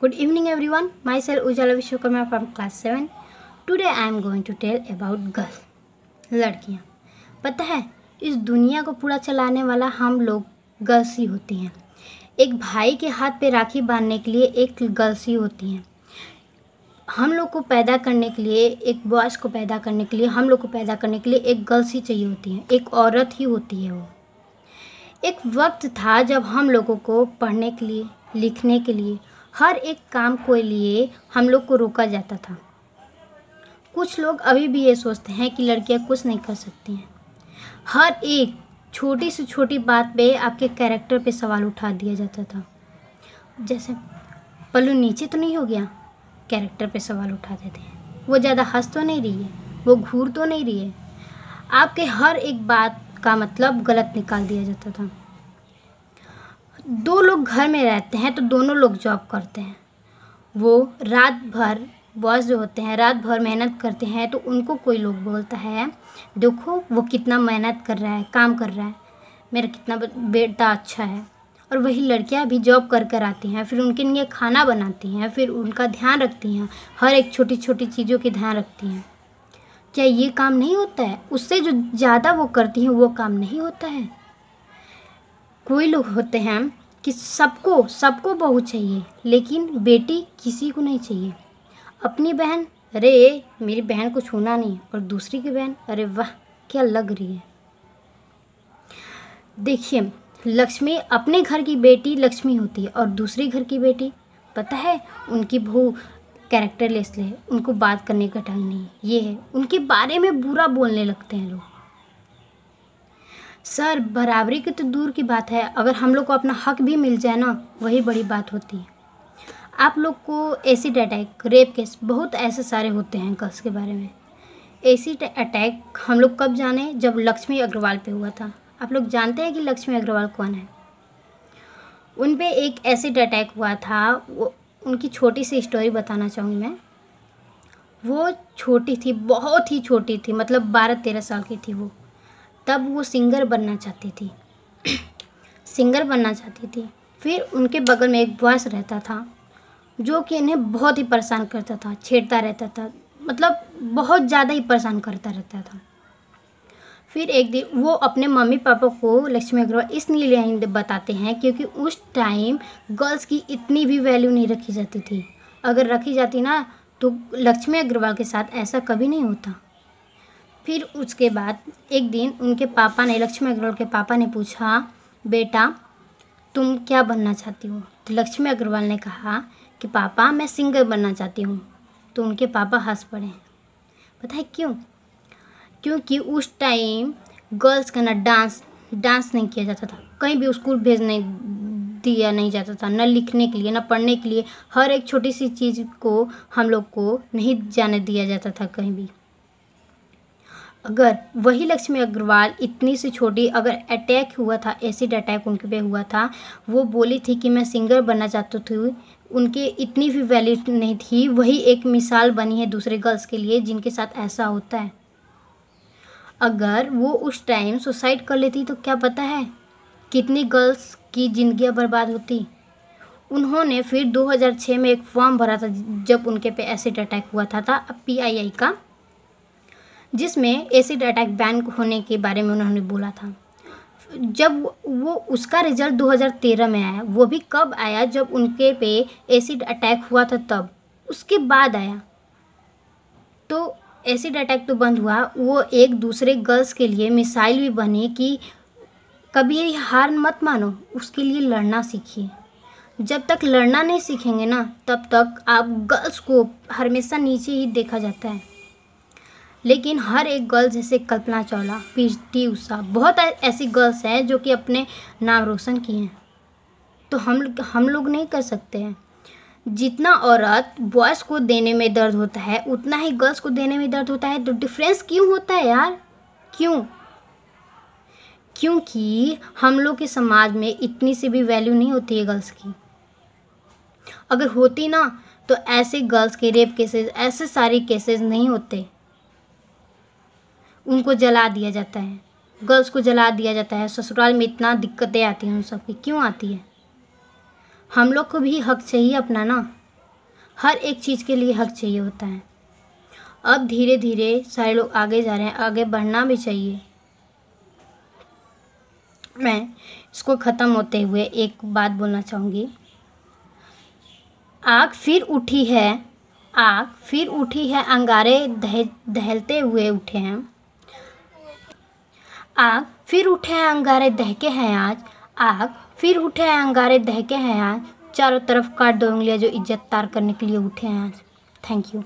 Good evening everyone. Myself Ujala Vishwakarma from class 7. Today I am going to tell about girls. लड़कियाँ. पता है इस दुनिया को पूरा चलाने वाला हम लोग गर्ल्स ही होती हैं. एक भाई के हाथ पे राखी बांधने के लिए एक गर्ल्स ही होती हैं. हम लोग को पैदा करने के लिए एक बॉयज़ को पैदा करने के लिए हम लोग को पैदा करने के लिए एक गर्ल्स ही चाहिए होती हैं. एक औरत ही होती है वो. एक वक्त था जब हम लोगों को पढ़ने के लिए लिखने के लिए हर एक काम के लिए हम लोग को रोका जाता था. कुछ लोग अभी भी ये सोचते हैं कि लड़कियां कुछ नहीं कर सकती हैं. हर एक छोटी से छोटी बात पे आपके कैरेक्टर पे सवाल उठा दिया जाता था. जैसे पल्लू नीचे तो नहीं हो गया, कैरेक्टर पे सवाल उठा देते हैं. वो ज़्यादा हंस तो नहीं रही है, वो घूर तो नहीं रही है. आपके हर एक बात का मतलब गलत निकाल दिया जाता था. दो लोग घर में रहते हैं तो दोनों लोग जॉब करते हैं. वो रात भर बॉस जो होते हैं रात भर मेहनत करते हैं तो उनको कोई लोग बोलता है देखो वो कितना मेहनत कर रहा है, काम कर रहा है, मेरा कितना बेटा अच्छा है. और वही लड़कियां भी जॉब कर कर आती हैं, फिर उनके लिए खाना बनाती हैं, फिर उनका ध्यान रखती हैं, हर एक छोटी छोटी चीज़ों की ध्यान रखती हैं. क्या ये काम नहीं होता है? उससे जो ज़्यादा वो करती हैं वो काम नहीं होता है. कोई लोग होते हैं कि सबको बहू चाहिए लेकिन बेटी किसी को नहीं चाहिए. अपनी बहन, अरे मेरी बहन को छूना नहीं, और दूसरी की बहन, अरे वाह क्या लग रही है. देखिए लक्ष्मी, अपने घर की बेटी लक्ष्मी होती है और दूसरी घर की बेटी पता है उनकी बहू कैरेक्टरलेस है, उनको बात करने का टाइम नहीं. ये है उनके बारे में बुरा बोलने लगते हैं लोग. सर बराबरी की तो दूर की बात है, अगर हम लोग को अपना हक भी मिल जाए ना वही बड़ी बात होती है. आप लोग को एसिड अटैक, रेप केस बहुत ऐसे सारे होते हैं गर्ल्स के बारे में. एसिड अटैक हम लोग कब जाने? जब लक्ष्मी अग्रवाल पे हुआ था. आप लोग जानते हैं कि लक्ष्मी अग्रवाल कौन है? उन पे एक एसिड अटैक हुआ था. वो उनकी छोटी सी स्टोरी बताना चाहूँगी मैं. वो छोटी थी, बहुत ही छोटी थी, मतलब 12-13 साल की थी वो. तब वो सिंगर बनना चाहती थी. सिंगर बनना चाहती थी. फिर उनके बगल में एक बॉयस रहता था जो कि इन्हें बहुत ही परेशान करता था, छेड़ता रहता था, मतलब बहुत ज़्यादा ही परेशान करता रहता था. फिर एक दिन वो अपने मम्मी पापा को लक्ष्मी अग्रवाल इसलिए बताते हैं क्योंकि उस टाइम गर्ल्स की इतनी भी वैल्यू नहीं रखी जाती थी. अगर रखी जाती ना तो लक्ष्मी अग्रवाल के साथ ऐसा कभी नहीं होता. फिर उसके बाद एक दिन उनके पापा ने, लक्ष्मी अग्रवाल के पापा ने पूछा बेटा तुम क्या बनना चाहती हो? तो लक्ष्मी अग्रवाल ने कहा कि पापा मैं सिंगर बनना चाहती हूँ. तो उनके पापा हंस पड़े. पता है क्यों? क्योंकि उस टाइम गर्ल्स का ना डांस नहीं किया जाता था. कहीं भी स्कूल भेजने दिया नहीं जाता था, न लिखने के लिए न पढ़ने के लिए. हर एक छोटी सी चीज़ को हम लोग को नहीं जाने दिया जाता था कहीं भी. अगर वही लक्ष्मी अग्रवाल इतनी सी छोटी, अगर अटैक हुआ था, एसिड अटैक उनके पे हुआ था, वो बोली थी कि मैं सिंगर बनना चाहती थी, उनके इतनी भी वैल्यू नहीं थी. वही एक मिसाल बनी है दूसरे गर्ल्स के लिए जिनके साथ ऐसा होता है. अगर वो उस टाइम सुसाइड कर लेती तो क्या पता है कितनी गर्ल्स की ज़िंदगियां बर्बाद होती. उन्होंने फिर 2006 में एक फॉर्म भरा था जब उनके पे एसिड अटैक हुआ था PII का, जिसमें एसिड अटैक बैन होने के बारे में उन्होंने बोला था. जब वो उसका रिज़ल्ट 2013 में आया. वो भी कब आया? जब उनके पे एसिड अटैक हुआ था तब, उसके बाद आया. तो एसिड अटैक तो बंद हुआ, वो एक दूसरे गर्ल्स के लिए मिसाइल भी बनी कि कभी ये हार मत मानो, उसके लिए लड़ना सीखिए. जब तक लड़ना नहीं सीखेंगे ना तब तक आप गर्ल्स को हमेशा नीचे ही देखा जाता है. लेकिन हर एक गर्ल जैसे कल्पना चावला, PT उषा, बहुत ऐसी गर्ल्स हैं जो कि अपने नाम रोशन किए हैं. तो हम लोग नहीं कर सकते हैं. जितना औरत बॉयज़ को देने में दर्द होता है उतना ही गर्ल्स को देने में दर्द होता है. तो डिफरेंस क्यों होता है यार? क्यों? क्योंकि हम लोग के समाज में इतनी सी भी वैल्यू नहीं होती है गर्ल्स की. अगर होती ना तो ऐसे गर्ल्स के रेप केसेस, ऐसे सारे केसेस नहीं होते. उनको जला दिया जाता है, गर्ल्स को जला दिया जाता है. ससुराल में इतना दिक्कतें आती हैं उन सब की. क्यों आती है? हम लोग को भी हक चाहिए अपना ना. हर एक चीज़ के लिए हक चाहिए होता है। अब धीरे धीरे सारे लोग आगे जा रहे हैं, आगे बढ़ना भी चाहिए। मैं इसको ख़त्म होते हुए एक बात बोलना चाहूँगी। आग फिर उठी है, आग फिर उठी है, अंगारे दहलते हुए उठे हैं। आग फिर उठे हैं, अंगारे दहके हैं आज। आग फिर उठे हैं, अंगारे दहके हैं आज। चारों तरफ काट दो उंगलियां जो इज्जत तार करने के लिए उठे हैं आज। Thank you.